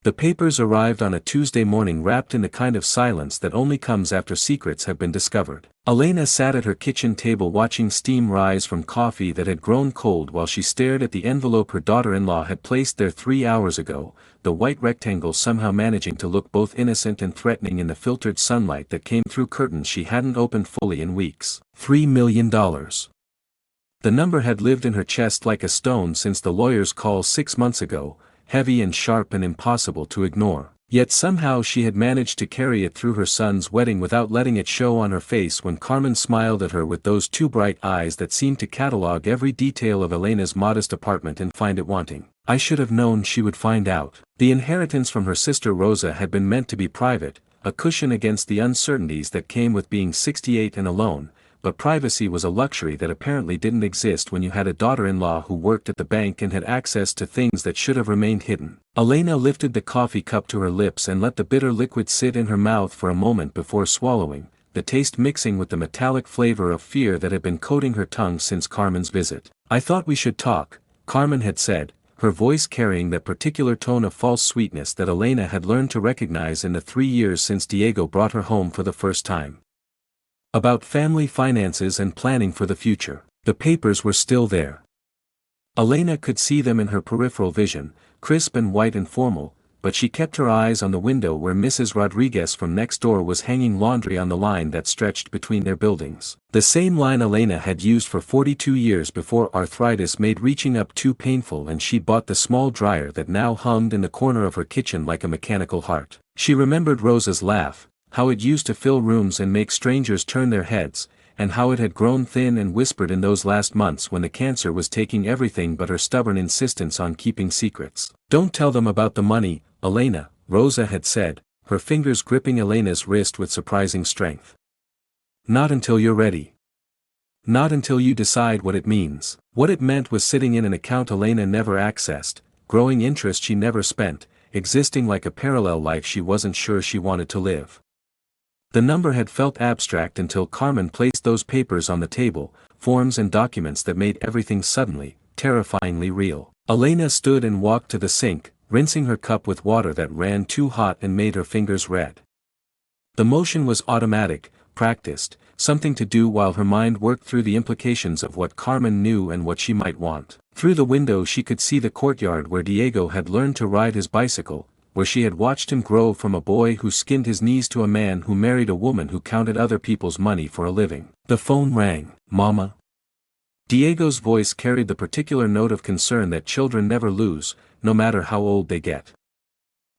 The papers arrived on a Tuesday morning wrapped in the kind of silence that only comes after secrets have been discovered. Elena sat at her kitchen table watching steam rise from coffee that had grown cold while she stared at the envelope her daughter-in-law had placed there 3 hours ago, the white rectangle somehow managing to look both innocent and threatening in the filtered sunlight that came through curtains she hadn't opened fully in weeks. $3 million. The number had lived in her chest like a stone since the lawyer's call 6 months ago, heavy and sharp and impossible to ignore. Yet somehow she had managed to carry it through her son's wedding without letting it show on her face when Carmen smiled at her with those two bright eyes that seemed to catalog every detail of Elena's modest apartment and find it wanting. I should have known she would find out. The inheritance from her sister Rosa had been meant to be private, a cushion against the uncertainties that came with being 68 and alone, but privacy was a luxury that apparently didn't exist when you had a daughter-in-law who worked at the bank and had access to things that should have remained hidden. Elena lifted the coffee cup to her lips and let the bitter liquid sit in her mouth for a moment before swallowing, the taste mixing with the metallic flavor of fear that had been coating her tongue since Carmen's visit. I thought we should talk, Carmen had said, her voice carrying that particular tone of false sweetness that Elena had learned to recognize in the 3 years since Diego brought her home for the first time. About family finances and planning for the future. The papers were still there. Elena could see them in her peripheral vision, crisp and white and formal, but she kept her eyes on the window where Mrs. Rodriguez from next door was hanging laundry on the line that stretched between their buildings. The same line Elena had used for 42 years before arthritis made reaching up too painful and she bought the small dryer that now hummed in the corner of her kitchen like a mechanical heart. She remembered Rosa's laugh, how it used to fill rooms and make strangers turn their heads, and how it had grown thin and whispered in those last months when the cancer was taking everything but her stubborn insistence on keeping secrets. Don't tell them about the money, Elena, Rosa had said, her fingers gripping Elena's wrist with surprising strength. Not until you're ready. Not until you decide what it means. What it meant was sitting in an account Elena never accessed, growing interest she never spent, existing like a parallel life she wasn't sure she wanted to live. The number had felt abstract until Carmen placed those papers on the table, forms and documents that made everything suddenly, terrifyingly real. Elena stood and walked to the sink, rinsing her cup with water that ran too hot and made her fingers red. The motion was automatic, practiced, something to do while her mind worked through the implications of what Carmen knew and what she might want. Through the window she could see the courtyard where Diego had learned to ride his bicycle, where she had watched him grow from a boy who skinned his knees to a man who married a woman who counted other people's money for a living. The phone rang. Mama? Diego's voice carried the particular note of concern that children never lose, no matter how old they get.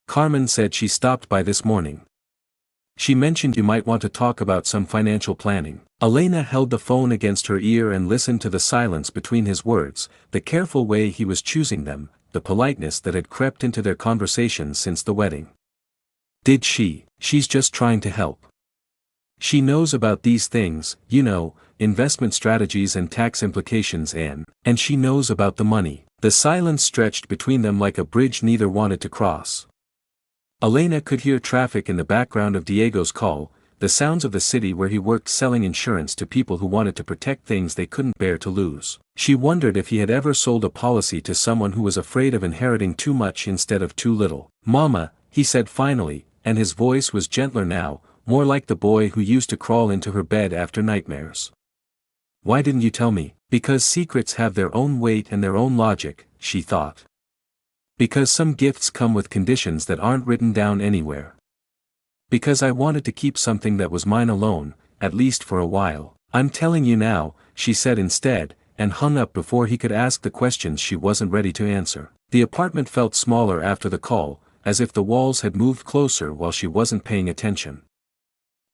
Carmen said she stopped by this morning. She mentioned you might want to talk about some financial planning. Elena held the phone against her ear and listened to the silence between his words, the careful way he was choosing them, the politeness that had crept into their conversations since the wedding. Did she? She's just trying to help. She knows about these things, you know, investment strategies and tax implications and she knows about the money. The silence stretched between them like a bridge neither wanted to cross. Elena could hear traffic in the background of Diego's call, the sounds of the city where he worked selling insurance to people who wanted to protect things they couldn't bear to lose. She wondered if he had ever sold a policy to someone who was afraid of inheriting too much instead of too little. Mama, he said finally, and his voice was gentler now, more like the boy who used to crawl into her bed after nightmares. Why didn't you tell me? Because secrets have their own weight and their own logic, she thought. Because some gifts come with conditions that aren't written down anywhere. Because I wanted to keep something that was mine alone, at least for a while. I'm telling you now, she said instead, and hung up before he could ask the questions she wasn't ready to answer. The apartment felt smaller after the call, as if the walls had moved closer while she wasn't paying attention.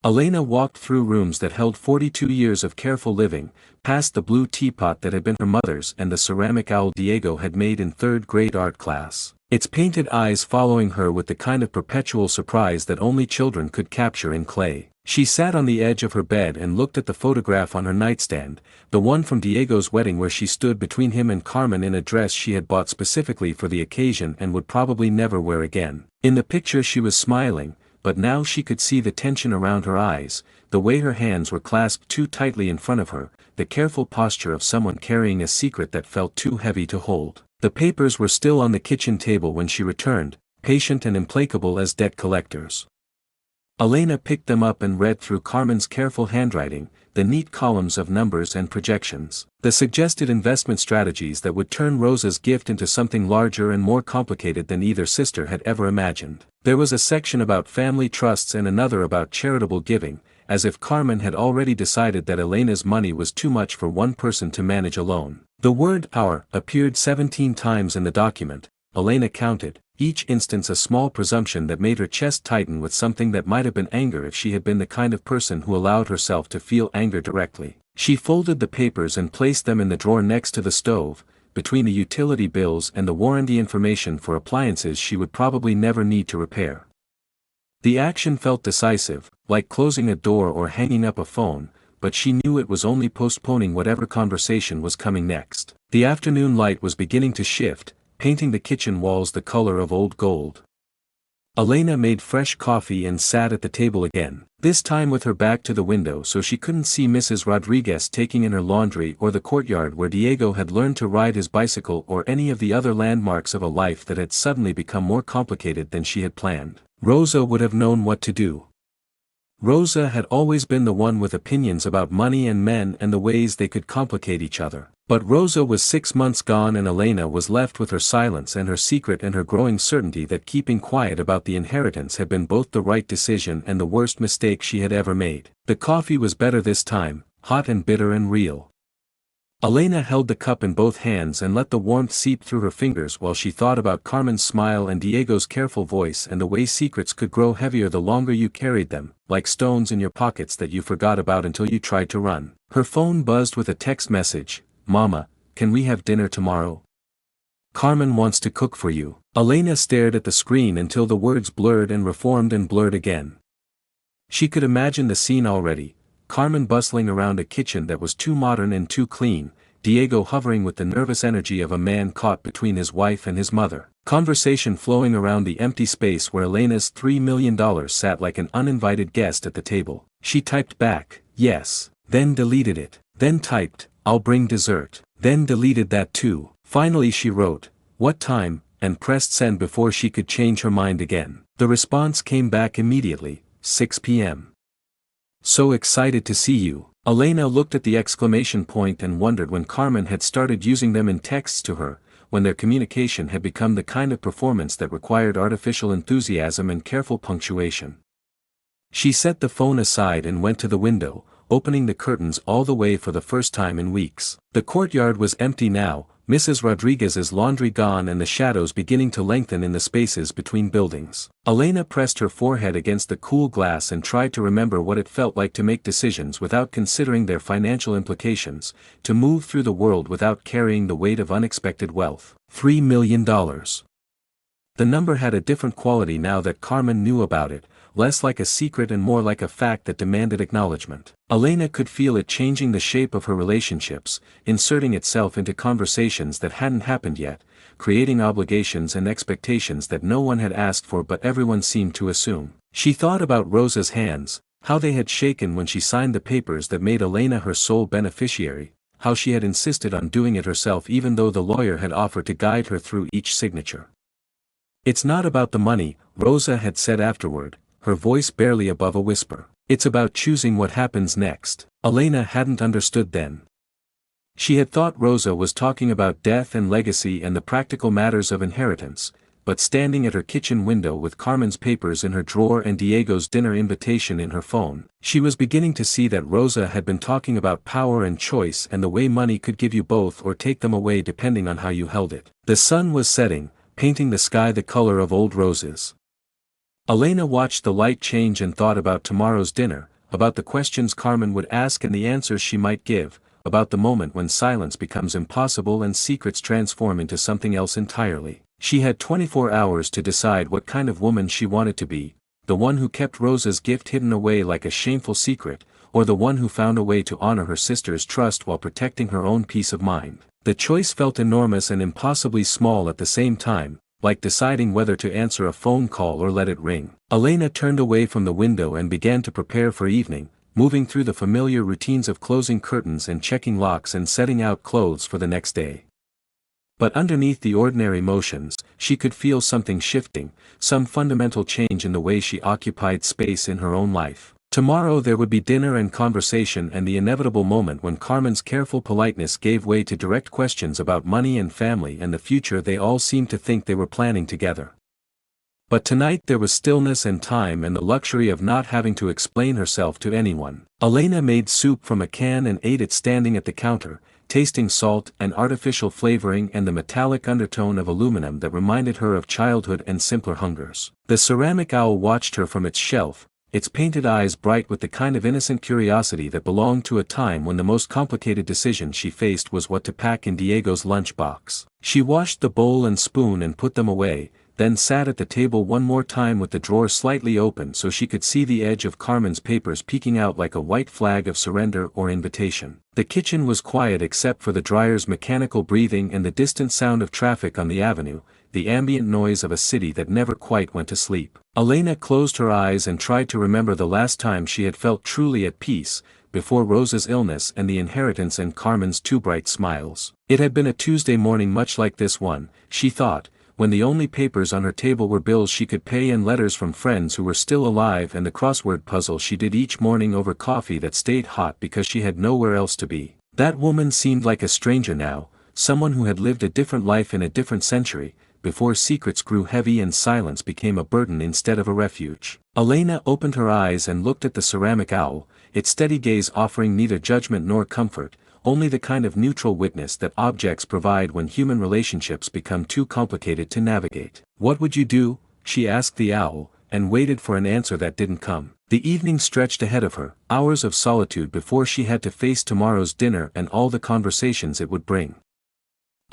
Elena walked through rooms that held 42 years of careful living, past the blue teapot that had been her mother's and the ceramic owl Diego had made in third-grade art class, its painted eyes following her with the kind of perpetual surprise that only children could capture in clay. She sat on the edge of her bed and looked at the photograph on her nightstand, the one from Diego's wedding where she stood between him and Carmen in a dress she had bought specifically for the occasion and would probably never wear again. In the picture she was smiling, but now she could see the tension around her eyes, the way her hands were clasped too tightly in front of her, the careful posture of someone carrying a secret that felt too heavy to hold. The papers were still on the kitchen table when she returned, patient and implacable as debt collectors. Elena picked them up and read through Carmen's careful handwriting, the neat columns of numbers and projections, the suggested investment strategies that would turn Rosa's gift into something larger and more complicated than either sister had ever imagined. There was a section about family trusts and another about charitable giving, as if Carmen had already decided that Elena's money was too much for one person to manage alone. The word "our" appeared 17 times in the document. Elena counted, each instance a small presumption that made her chest tighten with something that might have been anger if she had been the kind of person who allowed herself to feel anger directly. She folded the papers and placed them in the drawer next to the stove, between the utility bills and the warranty information for appliances she would probably never need to repair. The action felt decisive, like closing a door or hanging up a phone, but she knew it was only postponing whatever conversation was coming next. The afternoon light was beginning to shift, painting the kitchen walls the color of old gold. Elena made fresh coffee and sat at the table again, this time with her back to the window so she couldn't see Mrs. Rodriguez taking in her laundry or the courtyard where Diego had learned to ride his bicycle or any of the other landmarks of a life that had suddenly become more complicated than she had planned. Rosa would have known what to do. Rosa had always been the one with opinions about money and men and the ways they could complicate each other. But Rosa was 6 months gone and Elena was left with her silence and her secret and her growing certainty that keeping quiet about the inheritance had been both the right decision and the worst mistake she had ever made. The coffee was better this time, hot and bitter and real. Elena held the cup in both hands and let the warmth seep through her fingers while she thought about Carmen's smile and Diego's careful voice and the way secrets could grow heavier the longer you carried them, like stones in your pockets that you forgot about until you tried to run. Her phone buzzed with a text message. "Mama, can we have dinner tomorrow? Carmen wants to cook for you." Elena stared at the screen until the words blurred and reformed and blurred again. She could imagine the scene already, Carmen bustling around a kitchen that was too modern and too clean, Diego hovering with the nervous energy of a man caught between his wife and his mother. Conversation flowing around the empty space where Elena's $3 million sat like an uninvited guest at the table. She typed back, "Yes," then deleted it, then typed, "I'll bring dessert," then deleted that too. Finally she wrote, "What time?" and pressed send before she could change her mind again. The response came back immediately, 6 p.m. "So excited to see you." Elena looked at the exclamation point and wondered when Carmen had started using them in texts to her, when their communication had become the kind of performance that required artificial enthusiasm and careful punctuation. She set the phone aside and went to the window, opening the curtains all the way for the first time in weeks. The courtyard was empty now, Mrs. Rodriguez's laundry gone and the shadows beginning to lengthen in the spaces between buildings. Elena pressed her forehead against the cool glass and tried to remember what it felt like to make decisions without considering their financial implications, to move through the world without carrying the weight of unexpected wealth. $3 million. The number had a different quality now that Carmen knew about it, less like a secret and more like a fact that demanded acknowledgement. Elena could feel it changing the shape of her relationships, inserting itself into conversations that hadn't happened yet, creating obligations and expectations that no one had asked for but everyone seemed to assume. She thought about Rosa's hands, how they had shaken when she signed the papers that made Elena her sole beneficiary, how she had insisted on doing it herself even though the lawyer had offered to guide her through each signature. "It's not about the money," Rosa had said afterward, her voice barely above a whisper. "It's about choosing what happens next." Elena hadn't understood then. She had thought Rosa was talking about death and legacy and the practical matters of inheritance, but standing at her kitchen window with Carmen's papers in her drawer and Diego's dinner invitation in her phone, she was beginning to see that Rosa had been talking about power and choice and the way money could give you both or take them away depending on how you held it. The sun was setting, painting the sky the color of old roses. Elena watched the light change and thought about tomorrow's dinner, about the questions Carmen would ask and the answers she might give, about the moment when silence becomes impossible and secrets transform into something else entirely. She had 24 hours to decide what kind of woman she wanted to be, the one who kept Rosa's gift hidden away like a shameful secret, or the one who found a way to honor her sister's trust while protecting her own peace of mind. The choice felt enormous and impossibly small at the same time, like deciding whether to answer a phone call or let it ring. Elena turned away from the window and began to prepare for evening, moving through the familiar routines of closing curtains and checking locks and setting out clothes for the next day. But underneath the ordinary motions, she could feel something shifting, some fundamental change in the way she occupied space in her own life. Tomorrow there would be dinner and conversation, and the inevitable moment when Carmen's careful politeness gave way to direct questions about money and family and the future they all seemed to think they were planning together. But tonight there was stillness and time and the luxury of not having to explain herself to anyone. Elena made soup from a can and ate it standing at the counter, tasting salt and artificial flavoring and the metallic undertone of aluminum that reminded her of childhood and simpler hungers. The ceramic owl watched her from its shelf, its painted eyes bright with the kind of innocent curiosity that belonged to a time when the most complicated decision she faced was what to pack in Diego's lunchbox. She washed the bowl and spoon and put them away, then sat at the table one more time with the drawer slightly open so she could see the edge of Carmen's papers peeking out like a white flag of surrender or invitation. The kitchen was quiet except for the dryer's mechanical breathing and the distant sound of traffic on the avenue, the ambient noise of a city that never quite went to sleep. Elena closed her eyes and tried to remember the last time she had felt truly at peace, before Rosa's illness and the inheritance and Carmen's two bright smiles. It had been a Tuesday morning much like this one, she thought, when the only papers on her table were bills she could pay and letters from friends who were still alive and the crossword puzzle she did each morning over coffee that stayed hot because she had nowhere else to be. That woman seemed like a stranger now, someone who had lived a different life in a different century, before secrets grew heavy and silence became a burden instead of a refuge. Elena opened her eyes and looked at the ceramic owl, its steady gaze offering neither judgment nor comfort, only the kind of neutral witness that objects provide when human relationships become too complicated to navigate. "What would you do?" she asked the owl, and waited for an answer that didn't come. The evening stretched ahead of her, hours of solitude before she had to face tomorrow's dinner and all the conversations it would bring.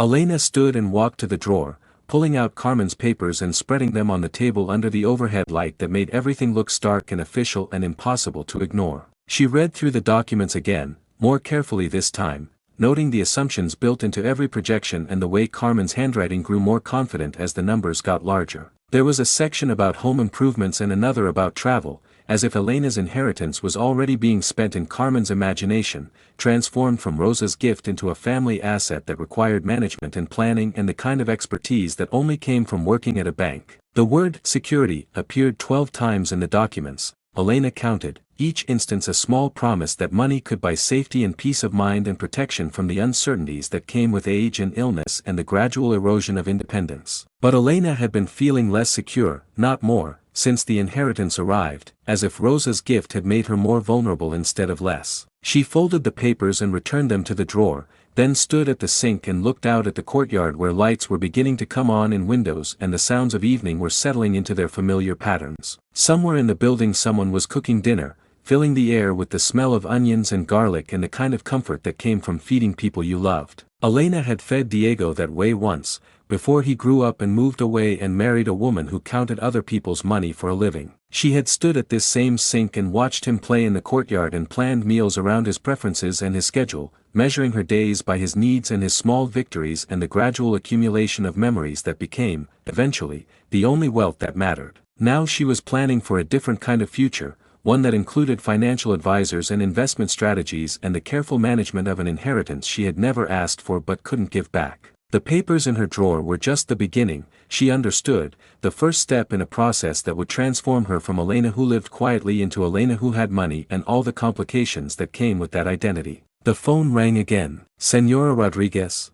Elena stood and walked to the drawer, pulling out Carmen's papers and spreading them on the table under the overhead light that made everything look stark and official and impossible to ignore. She read through the documents again, more carefully this time, noting the assumptions built into every projection and the way Carmen's handwriting grew more confident as the numbers got larger. There was a section about home improvements and another about travel, as if Elena's inheritance was already being spent in Carmen's imagination, transformed from Rosa's gift into a family asset that required management and planning and the kind of expertise that only came from working at a bank. The word security appeared 12 times in the documents. Elena counted, each instance a small promise that money could buy safety and peace of mind and protection from the uncertainties that came with age and illness and the gradual erosion of independence. But Elena had been feeling less secure, not more, since the inheritance arrived, as if Rosa's gift had made her more vulnerable instead of less. She folded the papers and returned them to the drawer, then stood at the sink and looked out at the courtyard where lights were beginning to come on in windows and the sounds of evening were settling into their familiar patterns. Somewhere in the building someone was cooking dinner, filling the air with the smell of onions and garlic and the kind of comfort that came from feeding people you loved. Elena had fed Diego that way once, before he grew up and moved away and married a woman who counted other people's money for a living. She had stood at this same sink and watched him play in the courtyard and planned meals around his preferences and his schedule, measuring her days by his needs and his small victories and the gradual accumulation of memories that became, eventually, the only wealth that mattered. Now she was planning for a different kind of future, one that included financial advisors and investment strategies and the careful management of an inheritance she had never asked for but couldn't give back. The papers in her drawer were just the beginning, she understood, the first step in a process that would transform her from Elena who lived quietly into Elena who had money and all the complications that came with that identity. The phone rang again. "Señora Rodriguez?"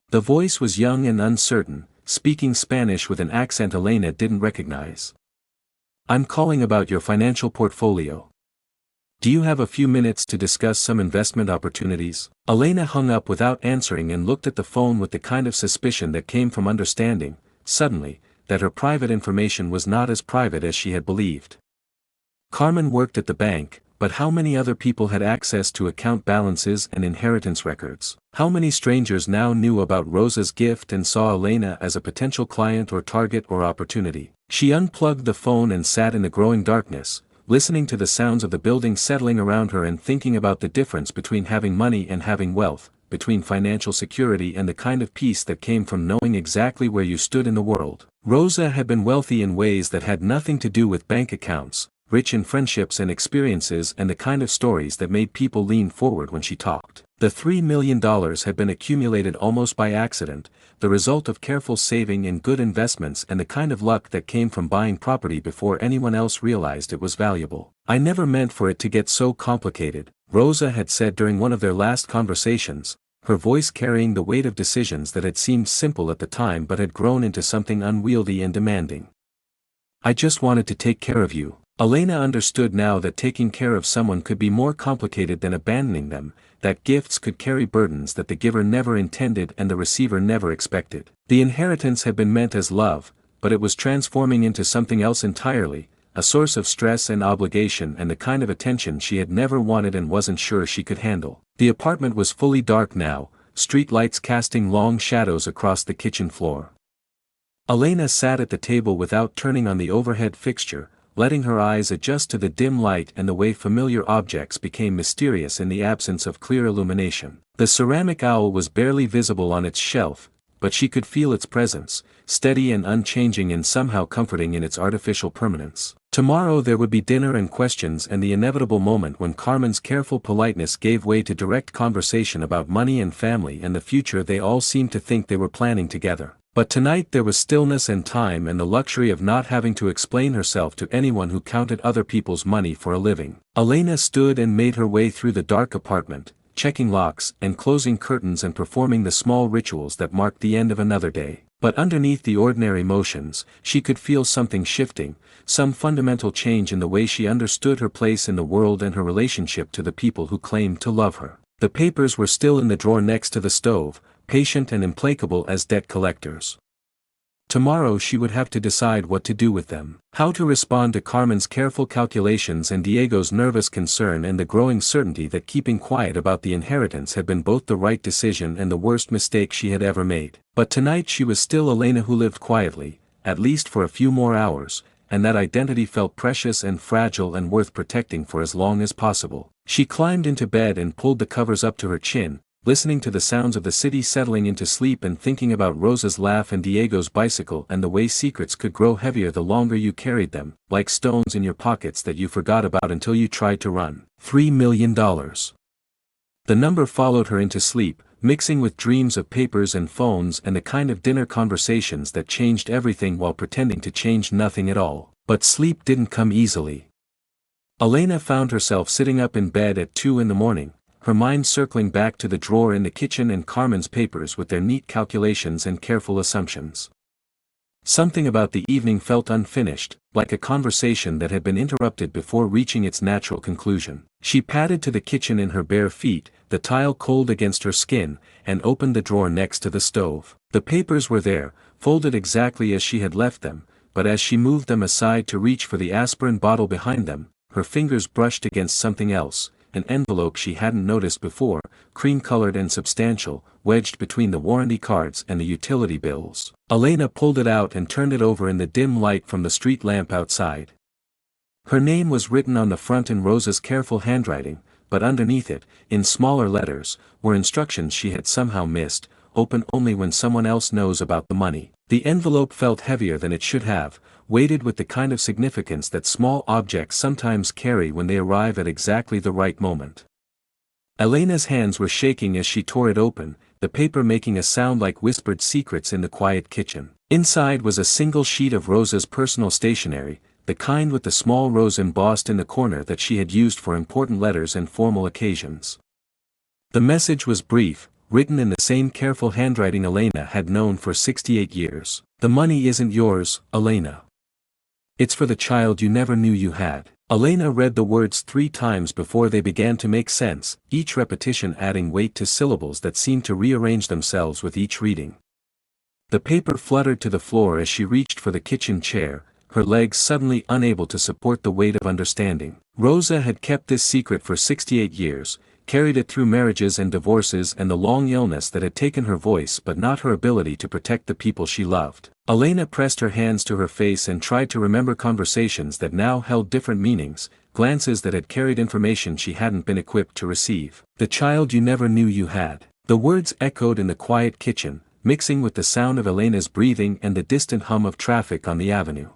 The voice was young and uncertain, speaking Spanish with an accent Elena didn't recognize. "I'm calling about your financial portfolio. Do you have a few minutes to discuss some investment opportunities?" Elena hung up without answering and looked at the phone with the kind of suspicion that came from understanding, suddenly, that her private information was not as private as she had believed. Carmen worked at the bank, but how many other people had access to account balances and inheritance records? How many strangers now knew about Rosa's gift and saw Elena as a potential client or target or opportunity? She unplugged the phone and sat in the growing darkness, listening to the sounds of the building settling around her and thinking about the difference between having money and having wealth, between financial security and the kind of peace that came from knowing exactly where you stood in the world. Rosa had been wealthy in ways that had nothing to do with bank accounts, rich in friendships and experiences and the kind of stories that made people lean forward when she talked. The $3 million had been accumulated almost by accident, the result of careful saving and good investments and the kind of luck that came from buying property before anyone else realized it was valuable. "I never meant for it to get so complicated," Rosa had said during one of their last conversations, her voice carrying the weight of decisions that had seemed simple at the time but had grown into something unwieldy and demanding. "I just wanted to take care of you." Elena understood now that taking care of someone could be more complicated than abandoning them, that gifts could carry burdens that the giver never intended and the receiver never expected. The inheritance had been meant as love, but it was transforming into something else entirely, a source of stress and obligation and the kind of attention she had never wanted and wasn't sure she could handle. The apartment was fully dark now, street lights casting long shadows across the kitchen floor. Elena sat at the table without turning on the overhead fixture, letting her eyes adjust to the dim light and the way familiar objects became mysterious in the absence of clear illumination. The ceramic owl was barely visible on its shelf, but she could feel its presence, steady and unchanging and somehow comforting in its artificial permanence. Tomorrow there would be dinner and questions and the inevitable moment when Carmen's careful politeness gave way to direct conversation about money and family and the future they all seemed to think they were planning together. But tonight there was stillness and time and the luxury of not having to explain herself to anyone who counted other people's money for a living. Elena stood and made her way through the dark apartment, checking locks and closing curtains and performing the small rituals that marked the end of another day. But underneath the ordinary motions, she could feel something shifting, some fundamental change in the way she understood her place in the world and her relationship to the people who claimed to love her. The papers were still in the drawer next to the stove, patient and implacable as debt collectors. Tomorrow she would have to decide what to do with them. How to respond to Carmen's careful calculations and Diego's nervous concern and the growing certainty that keeping quiet about the inheritance had been both the right decision and the worst mistake she had ever made. But tonight she was still Elena who lived quietly, at least for a few more hours, and that identity felt precious and fragile and worth protecting for as long as possible. She climbed into bed and pulled the covers up to her chin, listening to the sounds of the city settling into sleep and thinking about Rosa's laugh and Diego's bicycle and the way secrets could grow heavier the longer you carried them, like stones in your pockets that you forgot about until you tried to run. $3 million. The number followed her into sleep, mixing with dreams of papers and phones and the kind of dinner conversations that changed everything while pretending to change nothing at all. But sleep didn't come easily. Elena found herself sitting up in bed at 2 a.m, her mind circling back to the drawer in the kitchen and Carmen's papers with their neat calculations and careful assumptions. Something about the evening felt unfinished, like a conversation that had been interrupted before reaching its natural conclusion. She padded to the kitchen in her bare feet, the tile cold against her skin, and opened the drawer next to the stove. The papers were there, folded exactly as she had left them, but as she moved them aside to reach for the aspirin bottle behind them, her fingers brushed against something else. An envelope she hadn't noticed before, cream-colored and substantial, wedged between the warranty cards and the utility bills. Elena pulled it out and turned it over in the dim light from the street lamp outside. Her name was written on the front in Rosa's careful handwriting, but underneath it, in smaller letters, were instructions she had somehow missed: open only when someone else knows about the money. The envelope felt heavier than it should have, weighted with the kind of significance that small objects sometimes carry when they arrive at exactly the right moment. Elena's hands were shaking as she tore it open, the paper making a sound like whispered secrets in the quiet kitchen. Inside was a single sheet of Rosa's personal stationery, the kind with the small rose embossed in the corner that she had used for important letters and formal occasions. The message was brief, written in the same careful handwriting Elena had known for 68 years. "The money isn't yours, Elena. It's for the child you never knew you had." Elena read the words 3 times before they began to make sense, each repetition adding weight to syllables that seemed to rearrange themselves with each reading. The paper fluttered to the floor as she reached for the kitchen chair, her legs suddenly unable to support the weight of understanding. Rosa had kept this secret for 68 years, carried it through marriages and divorces and the long illness that had taken her voice but not her ability to protect the people she loved. Elena pressed her hands to her face and tried to remember conversations that now held different meanings, glances that had carried information she hadn't been equipped to receive. "The child you never knew you had." The words echoed in the quiet kitchen, mixing with the sound of Elena's breathing and the distant hum of traffic on the avenue.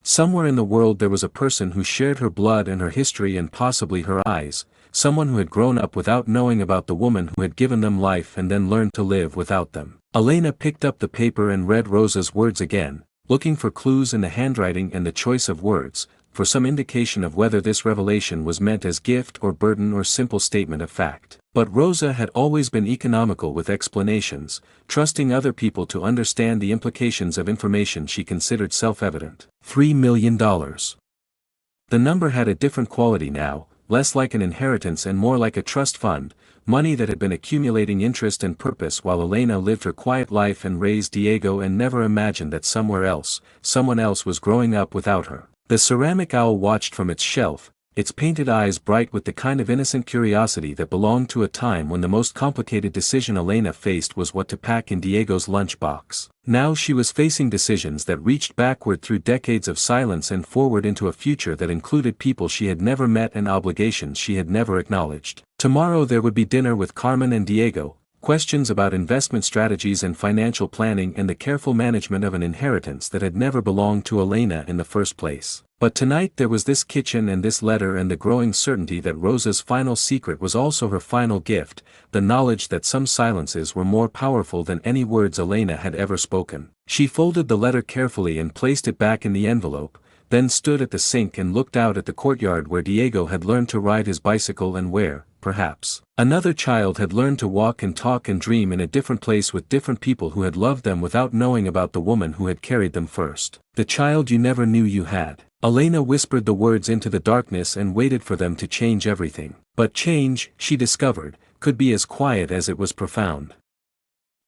Somewhere in the world there was a person who shared her blood and her history and possibly her eyes, someone who had grown up without knowing about the woman who had given them life and then learned to live without them. Elena picked up the paper and read Rosa's words again, looking for clues in the handwriting and the choice of words, for some indication of whether this revelation was meant as gift or burden or simple statement of fact. But Rosa had always been economical with explanations, trusting other people to understand the implications of information she considered self-evident. $3 million. The number had a different quality now, less like an inheritance and more like a trust fund, money that had been accumulating interest and purpose while Elena lived her quiet life and raised Diego and never imagined that somewhere else, someone else was growing up without her. The ceramic owl watched from its shelf, its painted eyes bright with the kind of innocent curiosity that belonged to a time when the most complicated decision Elena faced was what to pack in Diego's lunchbox. Now she was facing decisions that reached backward through decades of silence and forward into a future that included people she had never met and obligations she had never acknowledged. Tomorrow there would be dinner with Carmen and Diego, questions about investment strategies and financial planning and the careful management of an inheritance that had never belonged to Elena in the first place. But tonight there was this kitchen and this letter and the growing certainty that Rosa's final secret was also her final gift, the knowledge that some silences were more powerful than any words Elena had ever spoken. She folded the letter carefully and placed it back in the envelope, then stood at the sink and looked out at the courtyard where Diego had learned to ride his bicycle and where, perhaps, another child had learned to walk and talk and dream in a different place with different people who had loved them without knowing about the woman who had carried them first. The child you never knew you had. Elena whispered the words into the darkness and waited for them to change everything. But change, she discovered, could be as quiet as it was profound.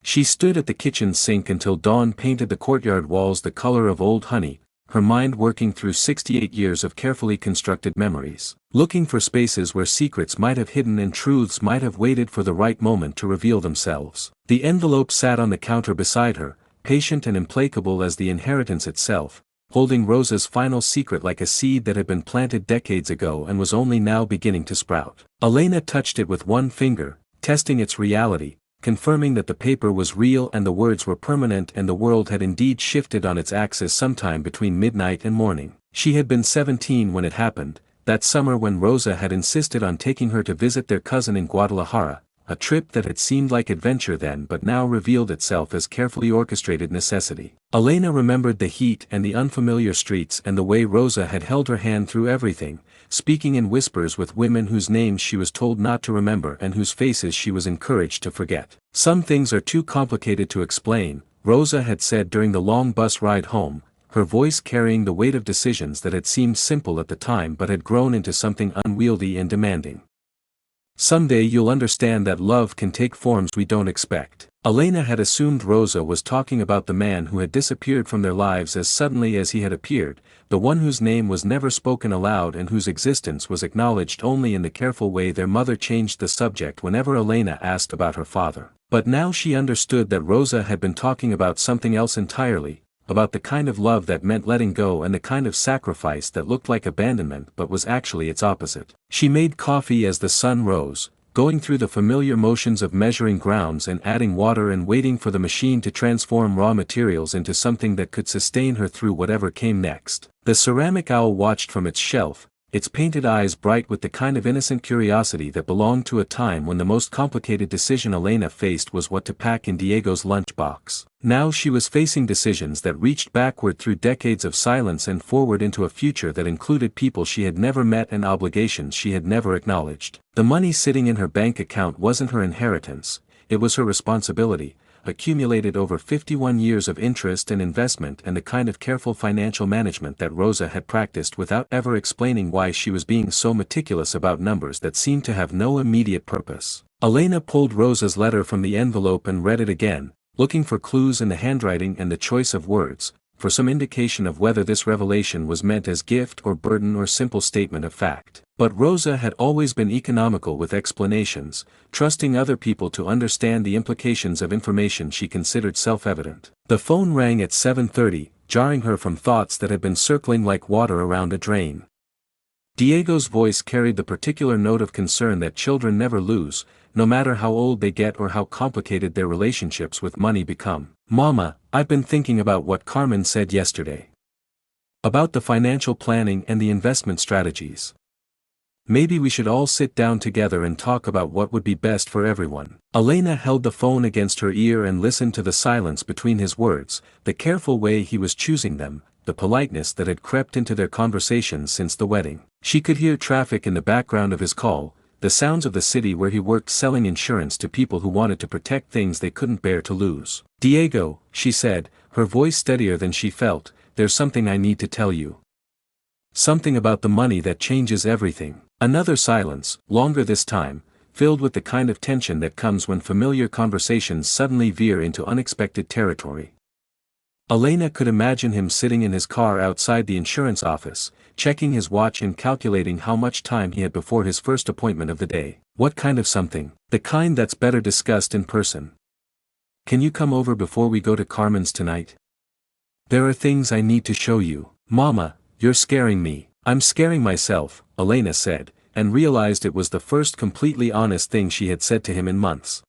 She stood at the kitchen sink until dawn painted the courtyard walls the color of old honey, her mind working through 68 years of carefully constructed memories, looking for spaces where secrets might have hidden and truths might have waited for the right moment to reveal themselves. The envelope sat on the counter beside her, patient and implacable as the inheritance itself, holding Rosa's final secret like a seed that had been planted decades ago and was only now beginning to sprout. Elena touched it with one finger, testing its reality, confirming that the paper was real and the words were permanent and the world had indeed shifted on its axis sometime between midnight and morning. She had been 17 when it happened, that summer when Rosa had insisted on taking her to visit their cousin in Guadalajara, a trip that had seemed like adventure then but now revealed itself as carefully orchestrated necessity. Elena remembered the heat and the unfamiliar streets and the way Rosa had held her hand through everything, speaking in whispers with women whose names she was told not to remember and whose faces she was encouraged to forget. Some things are too complicated to explain, Rosa had said during the long bus ride home, her voice carrying the weight of decisions that had seemed simple at the time but had grown into something unwieldy and demanding. Someday you'll understand that love can take forms we don't expect. Elena had assumed Rosa was talking about the man who had disappeared from their lives as suddenly as he had appeared, the one whose name was never spoken aloud and whose existence was acknowledged only in the careful way their mother changed the subject whenever Elena asked about her father. But now she understood that Rosa had been talking about something else entirely, about the kind of love that meant letting go and the kind of sacrifice that looked like abandonment but was actually its opposite. She made coffee as the sun rose, going through the familiar motions of measuring grounds and adding water and waiting for the machine to transform raw materials into something that could sustain her through whatever came next. The ceramic owl watched from its shelf, its painted eyes bright with the kind of innocent curiosity that belonged to a time when the most complicated decision Elena faced was what to pack in Diego's lunchbox. Now she was facing decisions that reached backward through decades of silence and forward into a future that included people she had never met and obligations she had never acknowledged. The money sitting in her bank account wasn't her inheritance, it was her responsibility, accumulated over 51 years of interest and investment and the kind of careful financial management that Rosa had practiced without ever explaining why she was being so meticulous about numbers that seemed to have no immediate purpose. Elena pulled Rosa's letter from the envelope and read it again, looking for clues in the handwriting and the choice of words, for some indication of whether this revelation was meant as gift or burden or simple statement of fact. But Rosa had always been economical with explanations, trusting other people to understand the implications of information she considered self-evident. The phone rang at 7:30, jarring her from thoughts that had been circling like water around a drain. Diego's voice carried the particular note of concern that children never lose, no matter how old they get or how complicated their relationships with money become. "Mama, I've been thinking about what Carmen said yesterday. About the financial planning and the investment strategies. Maybe we should all sit down together and talk about what would be best for everyone. Elena held the phone against her ear and listened to the silence between his words, the careful way he was choosing them, the politeness that had crept into their conversations since the wedding. She could hear traffic in the background of his call, the sounds of the city where he worked selling insurance to people who wanted to protect things they couldn't bear to lose. "Diego," she said, her voice steadier than she felt, "there's something I need to tell you. Something about the money that changes everything." Another silence, longer this time, filled with the kind of tension that comes when familiar conversations suddenly veer into unexpected territory. Elena could imagine him sitting in his car outside the insurance office, checking his watch and calculating how much time he had before his first appointment of the day. "What kind of something?" "The kind that's better discussed in person. Can you come over before we go to Carmen's tonight? There are things I need to show you." "Mama, you're scaring me." "I'm scaring myself," Elena said, and realized it was the first completely honest thing she had said to him in months.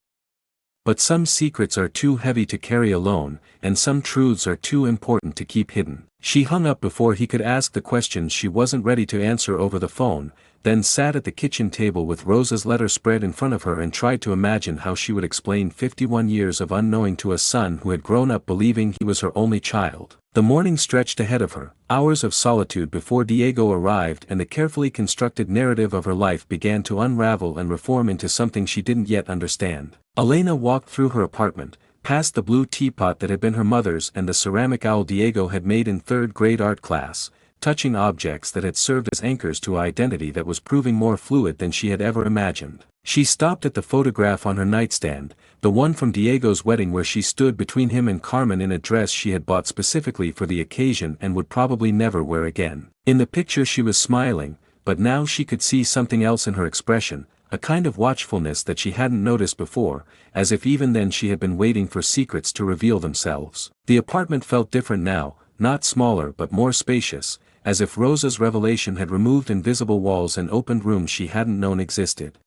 But some secrets are too heavy to carry alone, and some truths are too important to keep hidden. She hung up before he could ask the questions she wasn't ready to answer over the phone, then sat at the kitchen table with Rosa's letter spread in front of her and tried to imagine how she would explain 51 years of unknowing to a son who had grown up believing he was her only child. The morning stretched ahead of her, hours of solitude before Diego arrived, and the carefully constructed narrative of her life began to unravel and reform into something she didn't yet understand. Elena walked through her apartment, past the blue teapot that had been her mother's and the ceramic owl Diego had made in third-grade art class, touching objects that had served as anchors to an identity that was proving more fluid than she had ever imagined. She stopped at the photograph on her nightstand, the one from Diego's wedding where she stood between him and Carmen in a dress she had bought specifically for the occasion and would probably never wear again. In the picture she was smiling, but now she could see something else in her expression, a kind of watchfulness that she hadn't noticed before, as if even then she had been waiting for secrets to reveal themselves. The apartment felt different now, not smaller but more spacious, as if Rosa's revelation had removed invisible walls and opened rooms she hadn't known existed.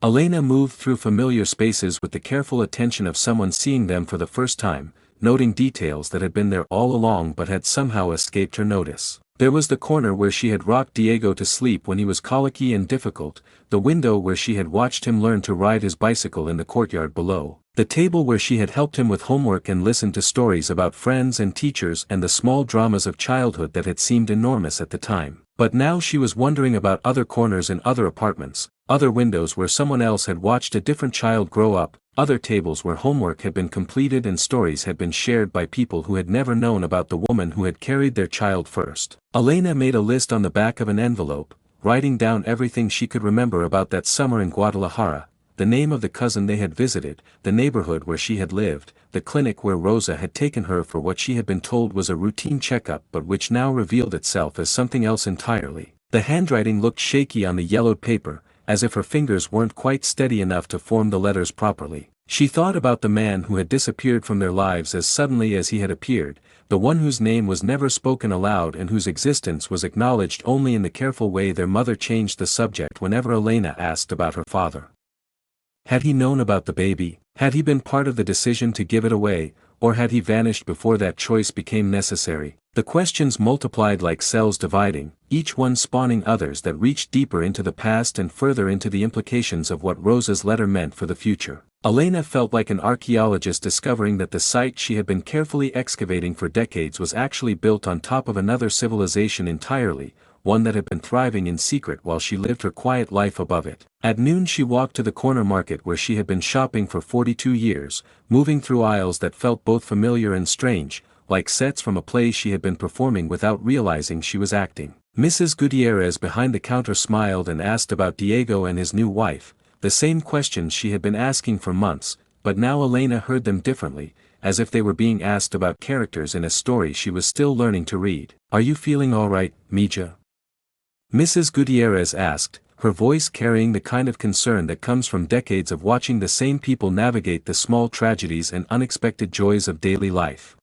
Elena moved through familiar spaces with the careful attention of someone seeing them for the first time, noting details that had been there all along but had somehow escaped her notice. There was the corner where she had rocked Diego to sleep when he was colicky and difficult, the window where she had watched him learn to ride his bicycle in the courtyard below, the table where she had helped him with homework and listened to stories about friends and teachers and the small dramas of childhood that had seemed enormous at the time. But now she was wondering about other corners in other apartments, other windows where someone else had watched a different child grow up, other tables where homework had been completed and stories had been shared by people who had never known about the woman who had carried their child first. Elena made a list on the back of an envelope, writing down everything she could remember about that summer in Guadalajara, the name of the cousin they had visited, the neighborhood where she had lived, the clinic where Rosa had taken her for what she had been told was a routine checkup but which now revealed itself as something else entirely. The handwriting looked shaky on the yellowed paper, as if her fingers weren't quite steady enough to form the letters properly. She thought about the man who had disappeared from their lives as suddenly as he had appeared, the one whose name was never spoken aloud and whose existence was acknowledged only in the careful way their mother changed the subject whenever Elena asked about her father. Had he known about the baby? Had he been part of the decision to give it away, or had he vanished before that choice became necessary? The questions multiplied like cells dividing, each one spawning others that reached deeper into the past and further into the implications of what Rosa's letter meant for the future. Elena felt like an archaeologist discovering that the site she had been carefully excavating for decades was actually built on top of another civilization entirely, one that had been thriving in secret while she lived her quiet life above it. At noon she walked to the corner market where she had been shopping for 42 years, moving through aisles that felt both familiar and strange, like sets from a play she had been performing without realizing she was acting. Mrs. Gutierrez behind the counter smiled and asked about Diego and his new wife, the same questions she had been asking for months, but now Elena heard them differently, as if they were being asked about characters in a story she was still learning to read. "Are you feeling all right, Mija?" Mrs. Gutierrez asked, her voice carrying the kind of concern that comes from decades of watching the same people navigate the small tragedies and unexpected joys of daily life.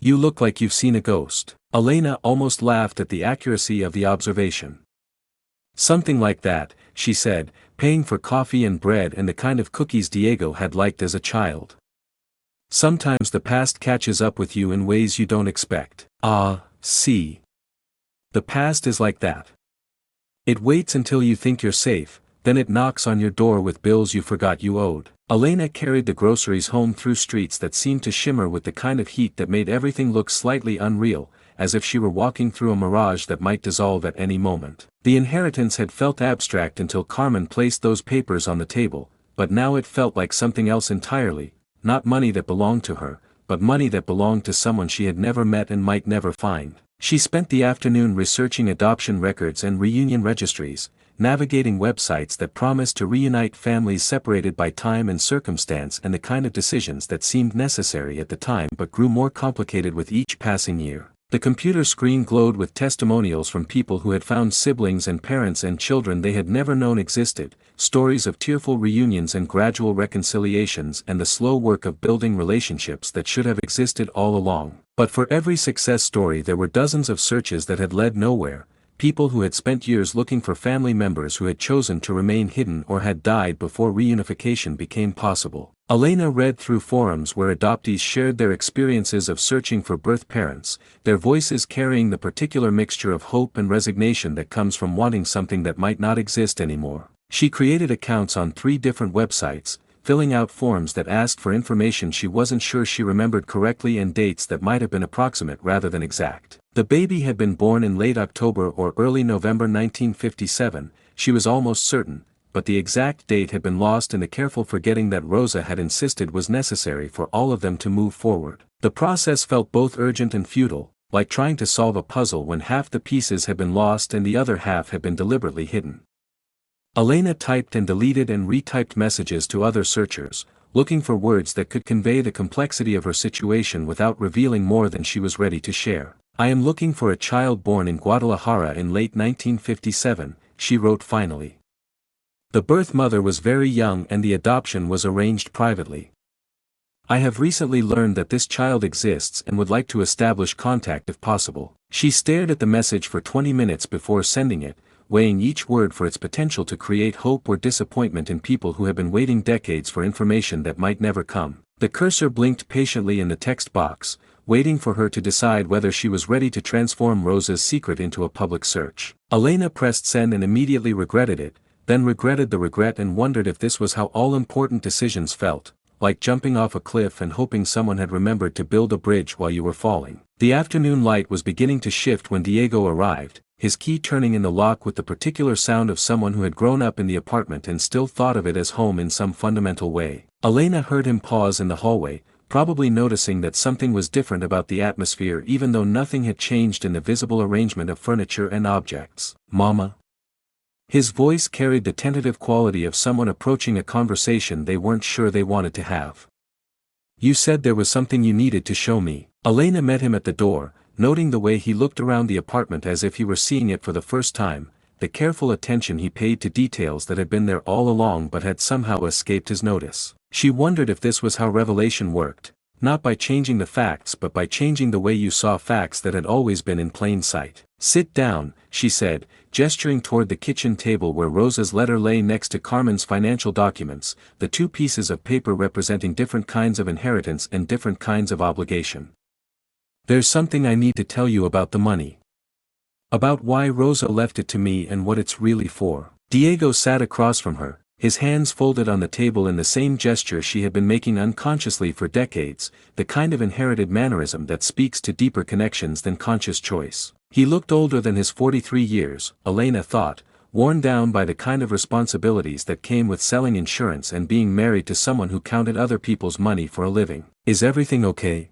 "You look like you've seen a ghost." Elena almost laughed at the accuracy of the observation. "Something like that," she said, paying for coffee and bread and the kind of cookies Diego had liked as a child. "Sometimes the past catches up with you in ways you don't expect." "Ah, see. The past is like that. It waits until you think you're safe, then it knocks on your door with bills you forgot you owed. Elena carried the groceries home through streets that seemed to shimmer with the kind of heat that made everything look slightly unreal, as if she were walking through a mirage that might dissolve at any moment. The inheritance had felt abstract until Carmen placed those papers on the table, but now it felt like something else entirely, not money that belonged to her, but money that belonged to someone she had never met and might never find. She spent the afternoon researching adoption records and reunion registries, navigating websites that promised to reunite families separated by time and circumstance, and the kind of decisions that seemed necessary at the time but grew more complicated with each passing year. The computer screen glowed with testimonials from people who had found siblings and parents and children they had never known existed, stories of tearful reunions and gradual reconciliations, and the slow work of building relationships that should have existed all along. But for every success story there were dozens of searches that had led nowhere, people who had spent years looking for family members who had chosen to remain hidden or had died before reunification became possible. Elena read through forums where adoptees shared their experiences of searching for birth parents, their voices carrying the particular mixture of hope and resignation that comes from wanting something that might not exist anymore. She created accounts on 3 different websites, filling out forms that asked for information she wasn't sure she remembered correctly and dates that might have been approximate rather than exact. The baby had been born in late October or early November 1957, she was almost certain, but the exact date had been lost in the careful forgetting that Rosa had insisted was necessary for all of them to move forward. The process felt both urgent and futile, like trying to solve a puzzle when half the pieces had been lost and the other half had been deliberately hidden. Elena typed and deleted and retyped messages to other searchers, looking for words that could convey the complexity of her situation without revealing more than she was ready to share. "I am looking for a child born in Guadalajara in late 1957, she wrote finally. The birth mother was very young and the adoption was arranged privately. I have recently learned that this child exists and would like to establish contact if possible." She stared at the message for 20 minutes before sending it, weighing each word for its potential to create hope or disappointment in people who had been waiting decades for information that might never come. The cursor blinked patiently in the text box, waiting for her to decide whether she was ready to transform Rosa's secret into a public search. Elena pressed send and immediately regretted it, then regretted the regret and wondered if this was how all important decisions felt, like jumping off a cliff and hoping someone had remembered to build a bridge while you were falling. The afternoon light was beginning to shift when Diego arrived, his key turning in the lock with the particular sound of someone who had grown up in the apartment and still thought of it as home in some fundamental way. Elena heard him pause in the hallway, probably noticing that something was different about the atmosphere even though nothing had changed in the visible arrangement of furniture and objects. "Mama?" His voice carried the tentative quality of someone approaching a conversation they weren't sure they wanted to have. "You said there was something you needed to show me." Elena met him at the door, noting the way he looked around the apartment as if he were seeing it for the first time, the careful attention he paid to details that had been there all along but had somehow escaped his notice. She wondered if this was how revelation worked, not by changing the facts but by changing the way you saw facts that had always been in plain sight. "Sit down," she said, gesturing toward the kitchen table where Rosa's letter lay next to Carmen's financial documents, the 2 pieces of paper representing different kinds of inheritance and different kinds of obligation. "There's something I need to tell you about the money. About why Rosa left it to me and what it's really for." Diego sat across from her, his hands folded on the table in the same gesture she had been making unconsciously for decades, the kind of inherited mannerism that speaks to deeper connections than conscious choice. He looked older than his 43 years, Elena thought, worn down by the kind of responsibilities that came with selling insurance and being married to someone who counted other people's money for a living. "Is everything okay?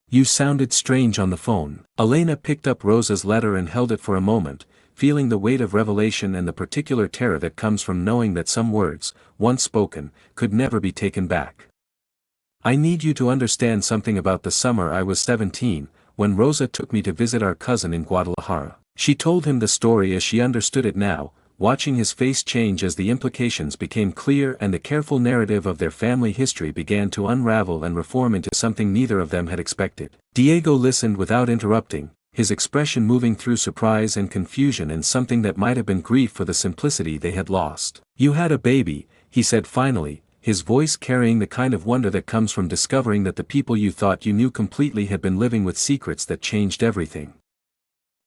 You sounded strange on the phone." Elena picked up Rosa's letter and held it for a moment, feeling the weight of revelation and the particular terror that comes from knowing that some words, once spoken, could never be taken back. "I need you to understand something about the summer I was 17, when Rosa took me to visit our cousin in Guadalajara." She told him the story as she understood it now, watching his face change as the implications became clear and the careful narrative of their family history began to unravel and reform into something neither of them had expected. Diego listened without interrupting, his expression moving through surprise and confusion and something that might have been grief for the simplicity they had lost. "You had a baby," he said finally, his voice carrying the kind of wonder that comes from discovering that the people you thought you knew completely had been living with secrets that changed everything.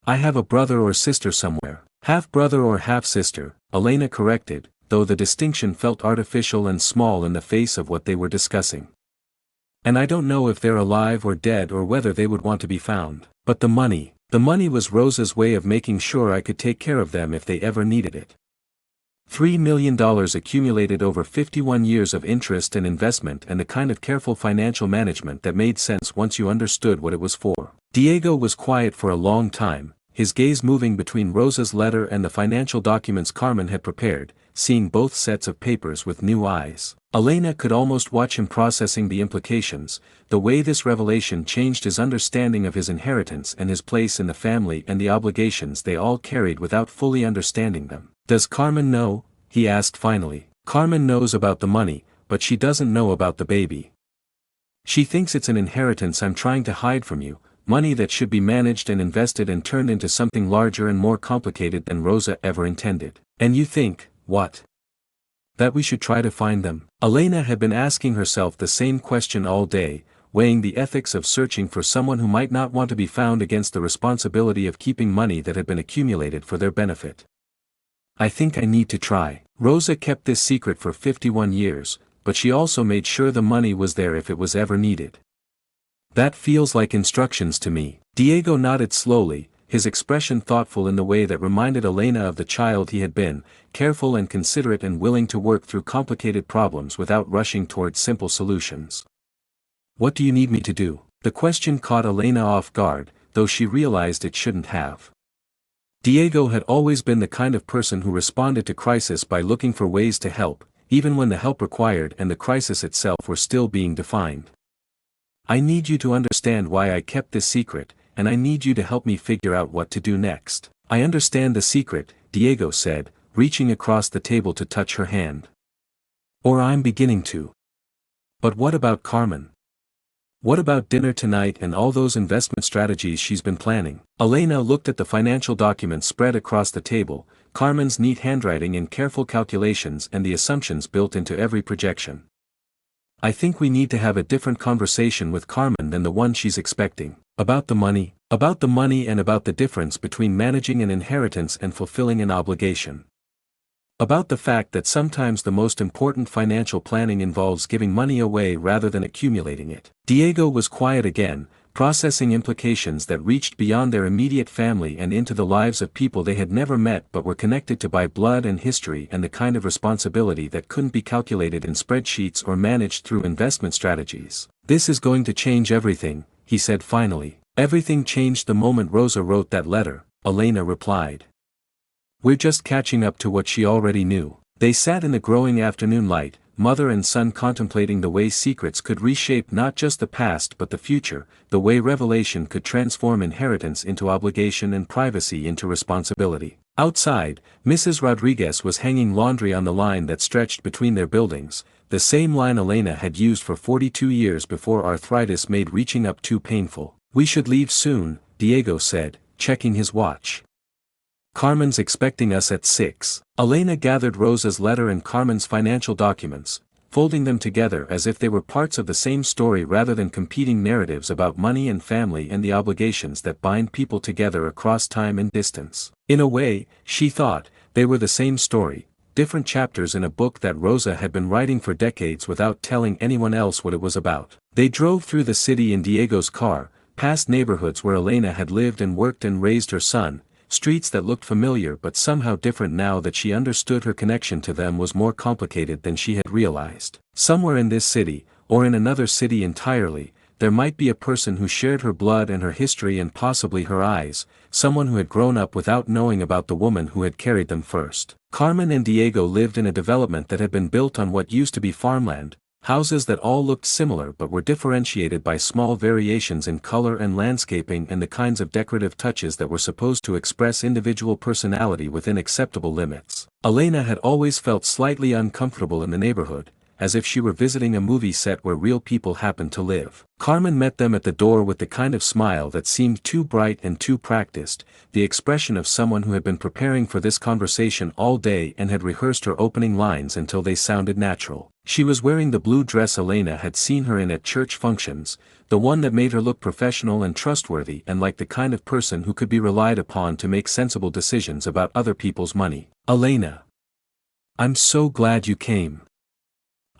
"I have a brother or sister somewhere." Half-brother or half-sister, Elena corrected, though the distinction felt artificial and small in the face of what they were discussing. And I don't know if they're alive or dead or whether they would want to be found. But the money was Rosa's way of making sure I could take care of them if they ever needed it. $3 million accumulated over 51 years of interest and investment, and the kind of careful financial management that made sense once you understood what it was for. Diego was quiet for a long time, his gaze moving between Rosa's letter and the financial documents Carmen had prepared, seeing both sets of papers with new eyes. Elena could almost watch him processing the implications, the way this revelation changed his understanding of his inheritance and his place in the family and the obligations they all carried without fully understanding them. "Does Carmen know?" he asked finally. "Carmen knows about the money, but she doesn't know about the baby. She thinks it's an inheritance I'm trying to hide from you, money that should be managed and invested and turned into something larger and more complicated than Rosa ever intended. And you think, what? That we should try to find them?" Elena had been asking herself the same question all day, weighing the ethics of searching for someone who might not want to be found against the responsibility of keeping money that had been accumulated for their benefit. "I think I need to try." Rosa kept this secret for 51 years, but she also made sure the money was there if it was ever needed. "That feels like instructions to me." Diego nodded slowly, his expression thoughtful in the way that reminded Elena of the child he had been, careful and considerate and willing to work through complicated problems without rushing towards simple solutions. "What do you need me to do?" The question caught Elena off guard, though she realized it shouldn't have. Diego had always been the kind of person who responded to crisis by looking for ways to help, even when the help required and the crisis itself were still being defined. "I need you to understand why I kept this secret, and I need you to help me figure out what to do next." "I understand the secret," Diego said, reaching across the table to touch her hand. "Or I'm beginning to. But what about Carmen? What about dinner tonight and all those investment strategies she's been planning?" Elena looked at the financial documents spread across the table, Carmen's neat handwriting and careful calculations and the assumptions built into every projection. "I think we need to have a different conversation with Carmen than the one she's expecting. About the money and about the difference between managing an inheritance and fulfilling an obligation. About the fact that sometimes the most important financial planning involves giving money away rather than accumulating it." Diego was quiet again, processing implications that reached beyond their immediate family and into the lives of people they had never met but were connected to by blood and history, and the kind of responsibility that couldn't be calculated in spreadsheets or managed through investment strategies. "This is going to change everything," he said finally. "Everything changed the moment Rosa wrote that letter," Elena replied. "We're just catching up to what she already knew." They sat in the growing afternoon light, mother and son contemplating the way secrets could reshape not just the past but the future, the way revelation could transform inheritance into obligation and privacy into responsibility. Outside, Mrs. Rodriguez was hanging laundry on the line that stretched between their buildings, the same line Elena had used for 42 years before arthritis made reaching up too painful. "We should leave soon," Diego said, checking his watch. "Carmen's expecting us at 6. Elena gathered Rosa's letter and Carmen's financial documents, folding them together as if they were parts of the same story rather than competing narratives about money and family and the obligations that bind people together across time and distance. In a way, she thought, they were the same story, different chapters in a book that Rosa had been writing for decades without telling anyone else what it was about. They drove through the city in Diego's car, past neighborhoods where Elena had lived and worked and raised her son, streets that looked familiar but somehow different now that she understood her connection to them was more complicated than she had realized. Somewhere in this city, or in another city entirely, there might be a person who shared her blood and her history and possibly her eyes, someone who had grown up without knowing about the woman who had carried them first. Carmen and Diego lived in a development that had been built on what used to be farmland, houses that all looked similar but were differentiated by small variations in color and landscaping and the kinds of decorative touches that were supposed to express individual personality within acceptable limits. Elena had always felt slightly uncomfortable in the neighborhood, as if she were visiting a movie set where real people happened to live. Carmen met them at the door with the kind of smile that seemed too bright and too practiced, the expression of someone who had been preparing for this conversation all day and had rehearsed her opening lines until they sounded natural. She was wearing the blue dress Elena had seen her in at church functions, the one that made her look professional and trustworthy and like the kind of person who could be relied upon to make sensible decisions about other people's money. "Elena. I'm so glad you came.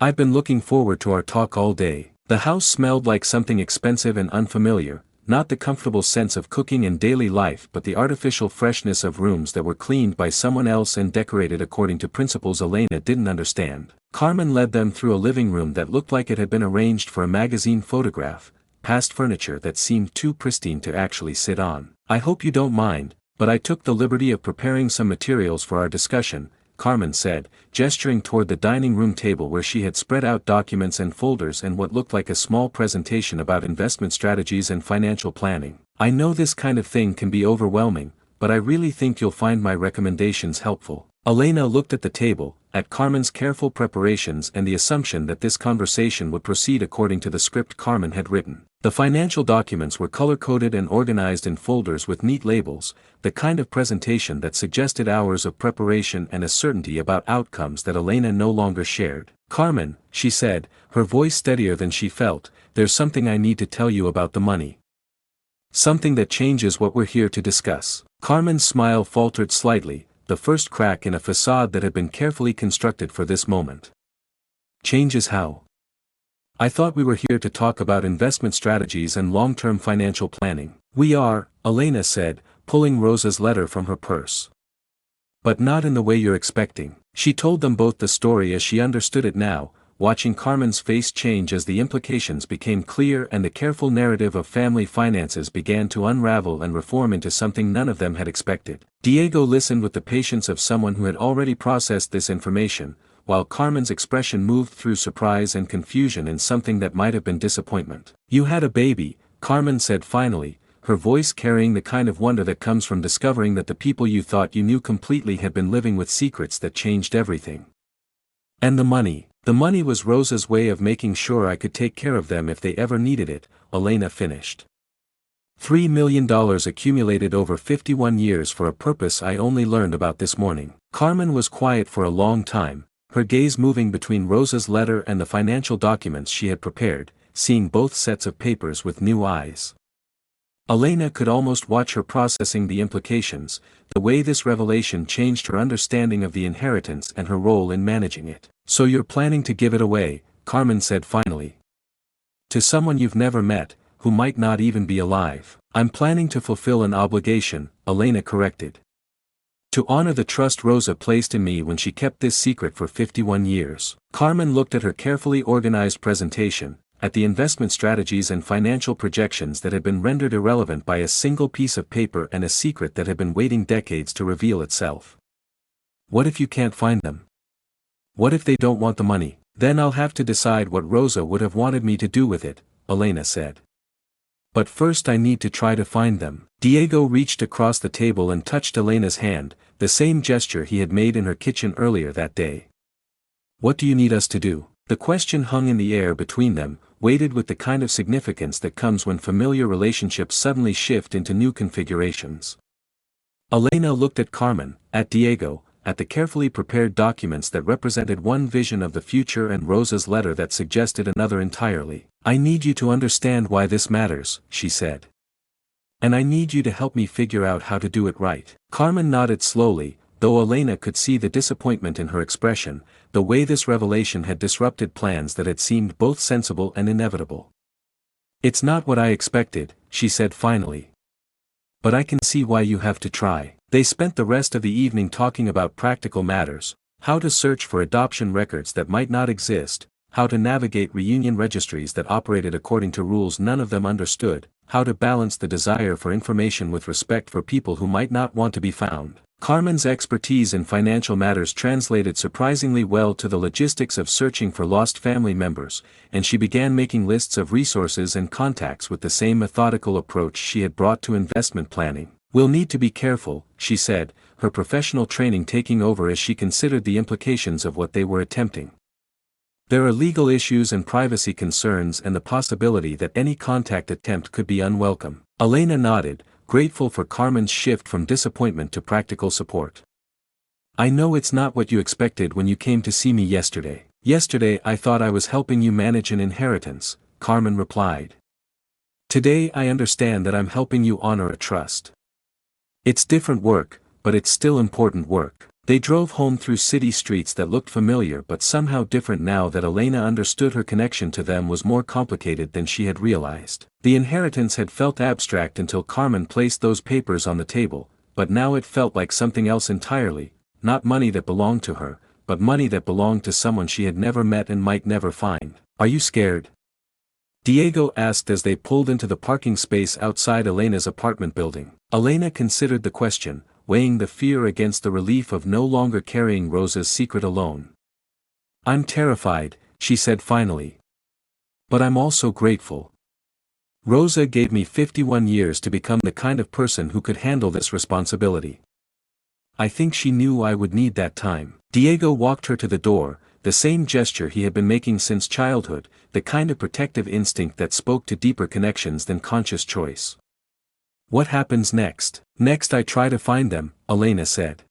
I've been looking forward to our talk all day." The house smelled like something expensive and unfamiliar, not the comfortable sense of cooking and daily life but the artificial freshness of rooms that were cleaned by someone else and decorated according to principles Elena didn't understand. Carmen led them through a living room that looked like it had been arranged for a magazine photograph, past furniture that seemed too pristine to actually sit on. "I hope you don't mind, but I took the liberty of preparing some materials for our discussion," Carmen said, gesturing toward the dining room table where she had spread out documents and folders and what looked like a small presentation about investment strategies and financial planning. "I know this kind of thing can be overwhelming, but I really think you'll find my recommendations helpful." Elena looked at the table, at Carmen's careful preparations and the assumption that this conversation would proceed according to the script Carmen had written. The financial documents were color-coded and organized in folders with neat labels, the kind of presentation that suggested hours of preparation and a certainty about outcomes that Elena no longer shared. "Carmen," she said, her voice steadier than she felt, "there's something I need to tell you about the money. Something that changes what we're here to discuss." Carmen's smile faltered slightly, the first crack in a facade that had been carefully constructed for this moment. "Changes how?" "I thought we were here to talk about investment strategies and long-term financial planning." "We are," Elena said, pulling Rosa's letter from her purse. "But not in the way you're expecting." She told them both the story as she understood it now, watching Carmen's face change as the implications became clear and the careful narrative of family finances began to unravel and reform into something none of them had expected. Diego listened with the patience of someone who had already processed this information, while Carmen's expression moved through surprise and confusion in something that might have been disappointment. "You had a baby," Carmen said finally, her voice carrying the kind of wonder that comes from discovering that the people you thought you knew completely had been living with secrets that changed everything. "And the money." "The money was Rosa's way of making sure I could take care of them if they ever needed it," Elena finished. $3 million accumulated over 51 years for a purpose I only learned about this morning." Carmen was quiet for a long time, her gaze moving between Rosa's letter and the financial documents she had prepared, seeing both sets of papers with new eyes. Elena could almost watch her processing the implications, the way this revelation changed her understanding of the inheritance and her role in managing it. "So you're planning to give it away," Carmen said finally. "To someone you've never met, who might not even be alive." "I'm planning to fulfill an obligation," Elena corrected. "To honor the trust Rosa placed in me when she kept this secret for 51 years. Carmen looked at her carefully organized presentation, at the investment strategies and financial projections that had been rendered irrelevant by a single piece of paper and a secret that had been waiting decades to reveal itself. "What if you can't find them? What if they don't want the money?" "Then I'll have to decide what Rosa would have wanted me to do with it," Elena said. "But first I need to try to find them." Diego reached across the table and touched Elena's hand, the same gesture he had made in her kitchen earlier that day. "What do you need us to do?" The question hung in the air between them, weighted with the kind of significance that comes when familiar relationships suddenly shift into new configurations. Elena looked at Carmen, at Diego, at the carefully prepared documents that represented one vision of the future and Rosa's letter that suggested another entirely. "I need you to understand why this matters," she said. "And I need you to help me figure out how to do it right." Carmen nodded slowly, though Elena could see the disappointment in her expression, the way this revelation had disrupted plans that had seemed both sensible and inevitable. "It's not what I expected," she said finally. "But I can see why you have to try." They spent the rest of the evening talking about practical matters, how to search for adoption records that might not exist, how to navigate reunion registries that operated according to rules none of them understood, how to balance the desire for information with respect for people who might not want to be found. Carmen's expertise in financial matters translated surprisingly well to the logistics of searching for lost family members, and she began making lists of resources and contacts with the same methodical approach she had brought to investment planning. "We'll need to be careful," she said, her professional training taking over as she considered the implications of what they were attempting. "There are legal issues and privacy concerns and the possibility that any contact attempt could be unwelcome." Elena nodded, grateful for Carmen's shift from disappointment to practical support. "I know it's not what you expected when you came to see me yesterday. Yesterday I thought I was helping you manage an inheritance, Carmen replied. Today I understand that I'm helping you honor a trust. It's different work, but it's still important work. They drove home through city streets that looked familiar but somehow different now that Elena understood her connection to them was more complicated than she had realized. The inheritance had felt abstract until Carmen placed those papers on the table, but now it felt like something else entirely, not money that belonged to her, but money that belonged to someone she had never met and might never find. Are you scared? Diego asked as they pulled into the parking space outside Elena's apartment building. Elena considered the question, weighing the fear against the relief of no longer carrying Rosa's secret alone. I'm terrified, she said finally. But I'm also grateful. Rosa gave me 51 years to become the kind of person who could handle this responsibility. I think she knew I would need that time. Diego walked her to the door, the same gesture he had been making since childhood, the kind of protective instinct that spoke to deeper connections than conscious choice. What happens next? Next I try to find them, Elena said.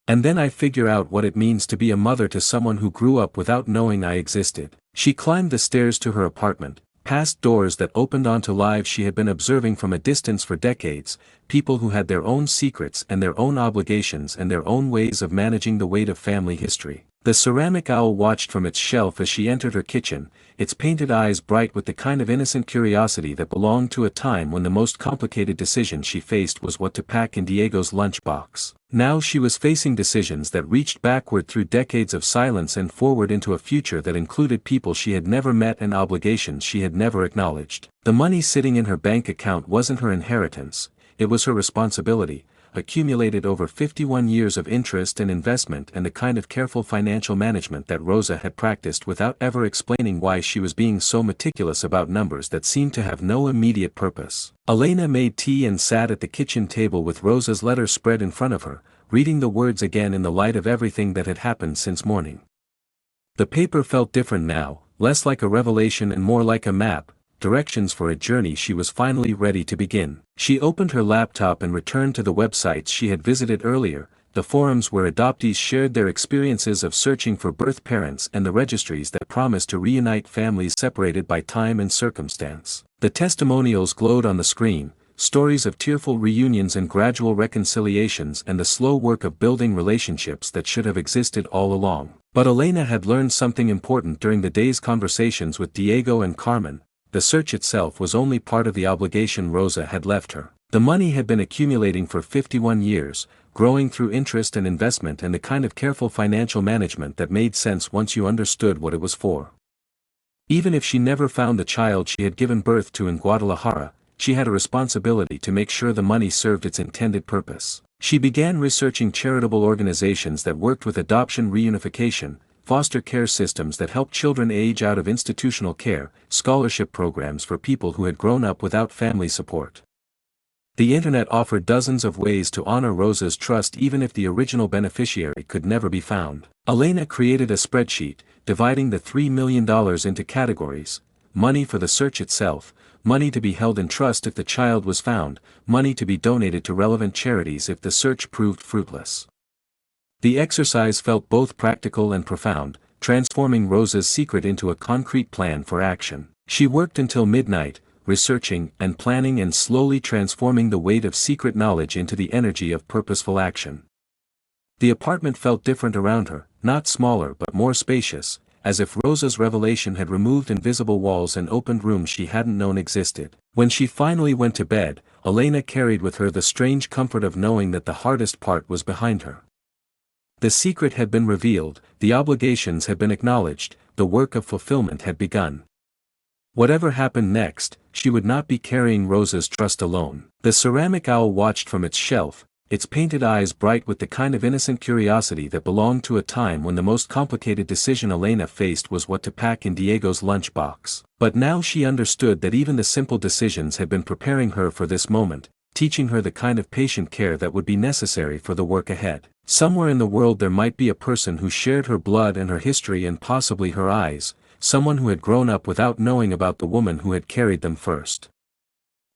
And then I figure out what it means to be a mother to someone who grew up without knowing I existed. She climbed the stairs to her apartment, past doors that opened onto lives she had been observing from a distance for decades, people who had their own secrets and their own obligations and their own ways of managing the weight of family history. The ceramic owl watched from its shelf as she entered her kitchen, its painted eyes bright with the kind of innocent curiosity that belonged to a time when the most complicated decision she faced was what to pack in Diego's lunchbox. Now she was facing decisions that reached backward through decades of silence and forward into a future that included people she had never met and obligations she had never acknowledged. The money sitting in her bank account wasn't her inheritance, it was her responsibility, accumulated over 51 years of interest and investment and the kind of careful financial management that Rosa had practiced without ever explaining why she was being so meticulous about numbers that seemed to have no immediate purpose. Elena made tea and sat at the kitchen table with Rosa's letter spread in front of her, reading the words again in the light of everything that had happened since morning. The paper felt different now, less like a revelation and more like a map, directions for a journey she was finally ready to begin. She opened her laptop and returned to the websites she had visited earlier, the forums where adoptees shared their experiences of searching for birth parents and the registries that promised to reunite families separated by time and circumstance. The testimonials glowed on the screen, stories of tearful reunions and gradual reconciliations and the slow work of building relationships that should have existed all along. But Elena had learned something important during the day's conversations with Diego and Carmen. The search itself was only part of the obligation Rosa had left her. The money had been accumulating for 51 years, growing through interest and investment and the kind of careful financial management that made sense once you understood what it was for. Even if she never found the child she had given birth to in Guadalajara, she had a responsibility to make sure the money served its intended purpose. She began researching charitable organizations that worked with adoption reunification, foster care systems that helped children age out of institutional care, scholarship programs for people who had grown up without family support. The internet offered dozens of ways to honor Rosa's trust even if the original beneficiary could never be found. Elena created a spreadsheet, dividing the $3 million into categories: money for the search itself, money to be held in trust if the child was found, money to be donated to relevant charities if the search proved fruitless. The exercise felt both practical and profound, transforming Rosa's secret into a concrete plan for action. She worked until midnight, researching and planning and slowly transforming the weight of secret knowledge into the energy of purposeful action. The apartment felt different around her, not smaller but more spacious, as if Rosa's revelation had removed invisible walls and opened rooms she hadn't known existed. When she finally went to bed, Elena carried with her the strange comfort of knowing that the hardest part was behind her. The secret had been revealed, the obligations had been acknowledged, the work of fulfillment had begun. Whatever happened next, she would not be carrying Rosa's trust alone. The ceramic owl watched from its shelf, its painted eyes bright with the kind of innocent curiosity that belonged to a time when the most complicated decision Elena faced was what to pack in Diego's lunchbox. But now she understood that even the simple decisions had been preparing her for this moment, teaching her the kind of patient care that would be necessary for the work ahead. Somewhere in the world there might be a person who shared her blood and her history and possibly her eyes, someone who had grown up without knowing about the woman who had carried them first.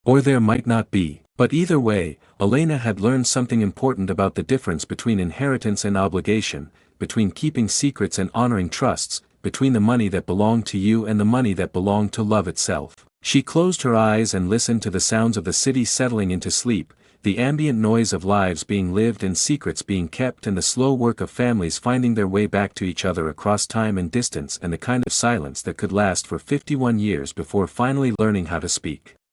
Or there might not be. But either way, Elena had learned something important about the difference between inheritance and obligation, between keeping secrets and honoring trusts, between the money that belonged to you and the money that belonged to love itself. She closed her eyes and listened to the sounds of the city settling into sleep, the ambient noise of lives being lived and secrets being kept and the slow work of families finding their way back to each other across time and distance and the kind of silence that could last for 51 years before finally learning how to speak.